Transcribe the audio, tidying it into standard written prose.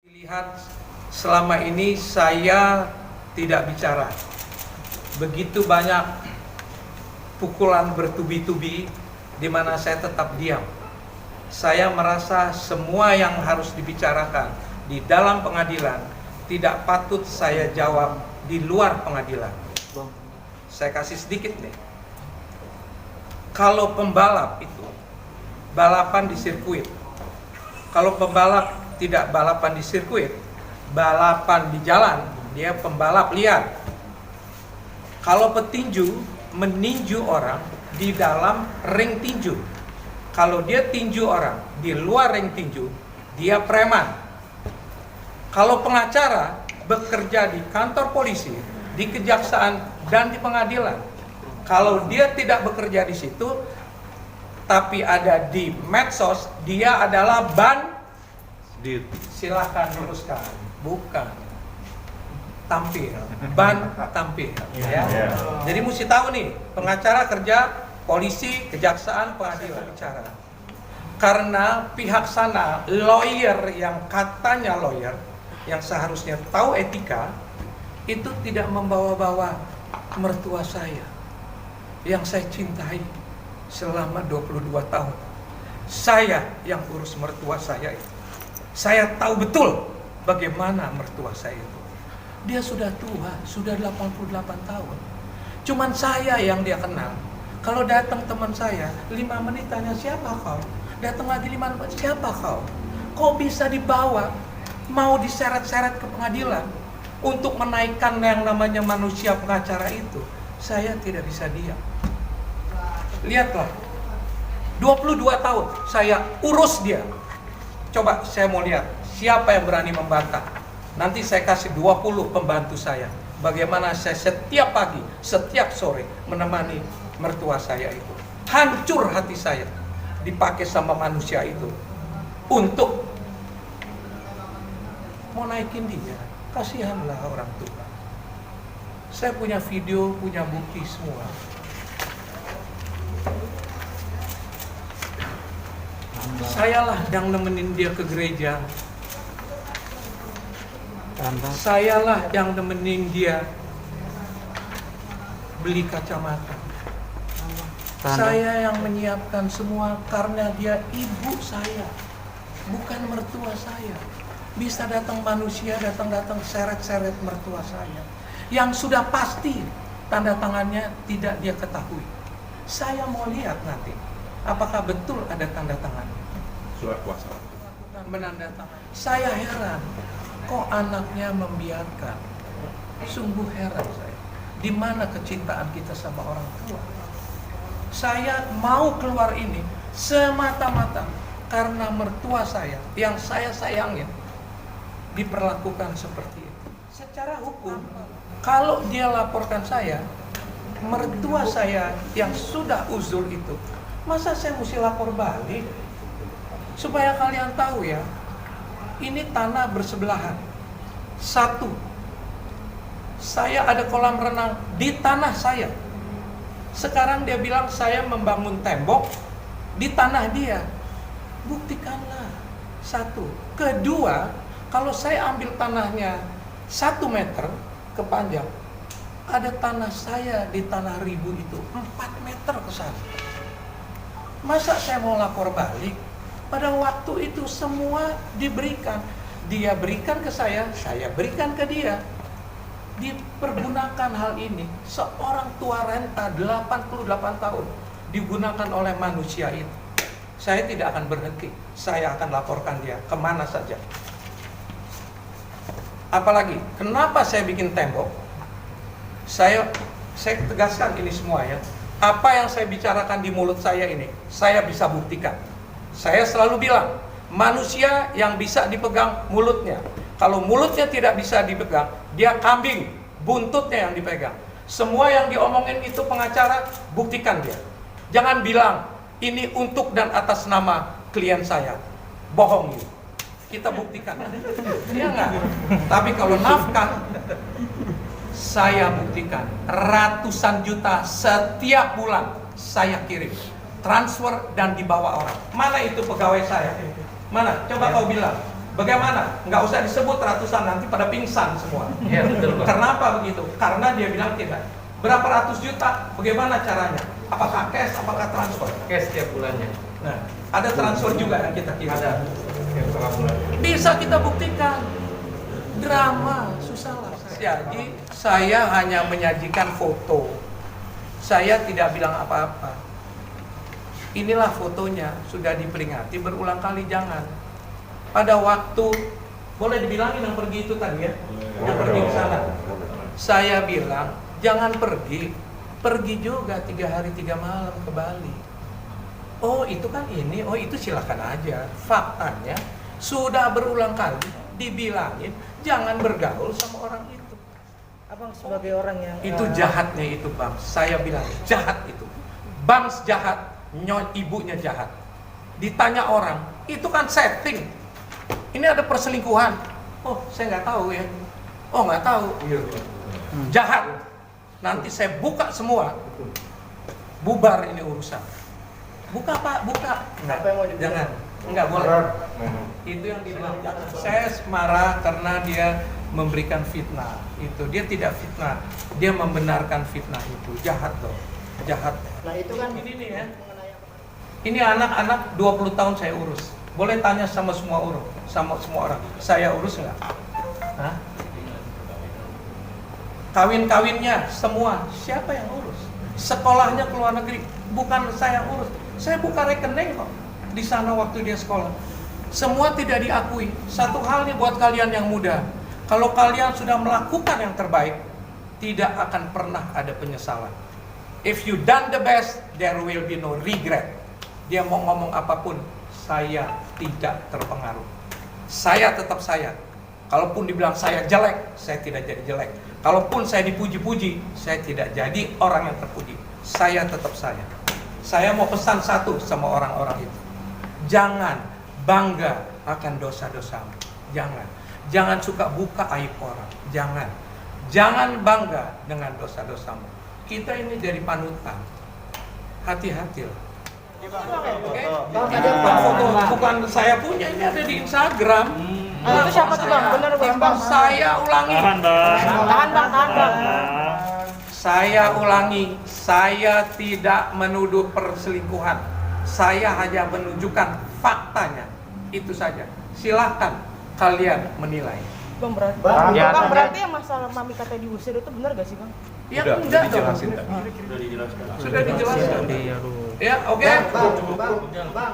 Lihat, selama ini saya tidak bicara. Begitu banyak pukulan bertubi-tubi di mana saya tetap diam. Saya merasa semua yang harus dibicarakan di dalam pengadilan tidak patut saya jawab di luar pengadilan. Saya kasih sedikit nih. Kalau pembalap itu balapan di sirkuit. Kalau pembalap tidak balapan di sirkuit, balapan di jalan, dia pembalap liar. Kalau petinju meninju orang di dalam ring tinju. Kalau dia tinju orang di luar ring tinju, dia preman. Kalau pengacara bekerja di kantor polisi, di kejaksaan dan di pengadilan, kalau dia tidak bekerja di situ, tapi ada di medsos, dia adalah silahkan luruskan, bukan tampil, tampil, ya. Jadi mesti tahu nih, pengacara kerja, polisi, kejaksaan, pengadilan bicara. Karena pihak sana, lawyer yang katanya lawyer, yang seharusnya tahu etika, itu tidak membawa-bawa mertua saya, yang saya cintai selama 22 tahun. Saya yang urus mertua saya itu. Saya tahu betul bagaimana mertua saya itu. Dia sudah tua, sudah 88 tahun. Cuman saya yang dia kenal. Kalau datang teman saya, 5 menit tanya siapa kau? Datang lagi 5 menit, siapa kau? Kok bisa dibawa, mau diseret-seret ke pengadilan untuk menaikkan yang namanya manusia pengacara itu? Saya tidak bisa diam. Lihatlah, 22 tahun saya urus dia. Coba saya mau lihat siapa yang berani membantah. Nanti saya kasih 20 pembantu saya. Bagaimana saya setiap pagi, setiap sore menemani mertua saya itu. Hancur hati saya dipakai sama manusia itu untuk mau naikin dia. Kasihanlah orang tua. Saya punya video, punya bukti semua. Sayalah yang nemenin dia ke gereja. Sayalah yang nemenin dia beli kacamata. Saya yang menyiapkan semua karena dia ibu saya, bukan mertua saya. Bisa datang manusia, datang seret-seret mertua saya, yang sudah pasti tanda tangannya tidak dia ketahui. Saya mau lihat nanti, apakah betul ada tanda tangan surat kuasa. Menandatangani. Saya heran, kok anaknya membiarkan? Sungguh heran saya. Di mana kecintaan kita sama orang tua? Saya mau keluar ini semata-mata karena mertua saya yang saya sayangin diperlakukan seperti itu. Secara hukum, kalau dia laporkan saya, mertua saya yang sudah uzur itu, masa saya mesti lapor balik? Supaya kalian tahu ya, ini tanah bersebelahan. Satu, saya ada kolam renang di tanah saya. Sekarang dia bilang saya membangun tembok di tanah dia. Buktikanlah. Satu. Kedua, kalau saya ambil tanahnya 1 meter kepanjang, ada tanah saya di tanah ribu itu 4 meter ke sana. Masa saya mau lapor balik? Pada waktu itu semua diberikan. Dia berikan ke saya berikan ke dia. Dipergunakan hal ini. Seorang tua renta 88 tahun digunakan oleh manusia itu. Saya tidak akan berhenti. Saya akan laporkan dia kemana saja. Apalagi, kenapa saya bikin tembok? Saya tegaskan ini semua ya. Apa yang saya bicarakan di mulut saya ini, saya bisa buktikan. Saya selalu bilang, manusia yang bisa dipegang mulutnya. Kalau mulutnya tidak bisa dipegang, dia kambing, buntutnya yang dipegang. Semua yang diomongin itu pengacara, buktikan dia. Jangan bilang, ini untuk dan atas nama klien saya. Bohong itu. Kita buktikan. Iya enggak? Tapi kalau nafkah, saya buktikan. Ratusan juta setiap bulan saya kirim. transfer dan dibawa orang. Mana itu pegawai saya? Mana? Coba kau bilang. Bagaimana? Nggak usah disebut ratusan, nanti pada pingsan semua. Ya, betul, Pak. Kenapa begitu? Karena dia bilang tidak. Berapa ratus juta? Bagaimana caranya? Apakah cash? Apakah transfer? Cash setiap bulannya. Nah, ada transfer juga yang kita kirim. Ada. Setiap setengah bulan. Bisa kita buktikan. Drama, susah lah. Jadi saya hanya menyajikan foto. Saya tidak bilang apa-apa. Inilah fotonya, sudah diperingati berulang kali, jangan. Pada waktu, boleh dibilangin yang pergi itu tadi ya? Yang pergi ke sana. Saya bilang, jangan pergi. Pergi juga 3 hari 3 malam ke Bali. Oh itu kan ini, oh itu silakan aja. Faktanya, sudah berulang kali dibilangin, jangan bergaul sama orang itu. Abang sebagai orang yang Itu jahatnya itu Bang. Saya bilang jahat itu. Bang jahat, ibunya jahat. Ditanya orang, itu kan setting. Ini ada perselingkuhan. Oh, saya nggak tahu ya. Oh, nggak tahu. Jahat. Nanti saya buka semua. Bubar ini urusan. Buka Pak, buka. Enggak, jangan. Enggak boleh. Itu yang dibilang. Saya marah karena dia memberikan fitnah. Itu dia tidak fitnah. Dia membenarkan fitnah itu. Jahat loh. Jahat. Nah itu kan Ini nih ya. Ini anak-anak 20 tahun saya urus. Boleh tanya sama semua orang. Saya urus nggak? Hah? Kawin-kawinnya semua siapa yang urus? Sekolahnya ke luar negeri bukan saya yang urus. Saya buka rekening kok di sana waktu dia sekolah. Semua tidak diakui. Satu hal nih buat kalian yang muda. Kalau kalian sudah melakukan yang terbaik, tidak akan pernah ada penyesalan. If you done the best, there will be no regret. Dia mau ngomong apapun, saya tidak terpengaruh. Saya tetap saya. Kalaupun dibilang saya jelek, saya tidak jadi jelek. Kalaupun saya dipuji-puji, saya tidak jadi orang yang terpuji. Saya tetap saya. Saya mau pesan satu sama orang-orang itu. Jangan bangga akan dosa-dosamu. Jangan. Jangan suka buka aib orang. Jangan. Jangan bangga dengan dosa-dosamu. Kita ini dari panutan. Hati-hatilah. Oke? Foto bukan saya punya, ini ada di Instagram. itu siapa tuh Bang? Bener Bang. Saya ulangi. Tahan Bang. Saya ulangi, saya tidak menuduh perselingkuhan. Saya hanya menunjukkan faktanya. Itu saja. Silahkan kalian menilai. Bang berarti, berarti yang masalah mami katanya diusir itu benar gak sih Bang? Ya enggak dong. Sudah dijelaskan. Sudah dijelaskan. Ya, oke. Bang,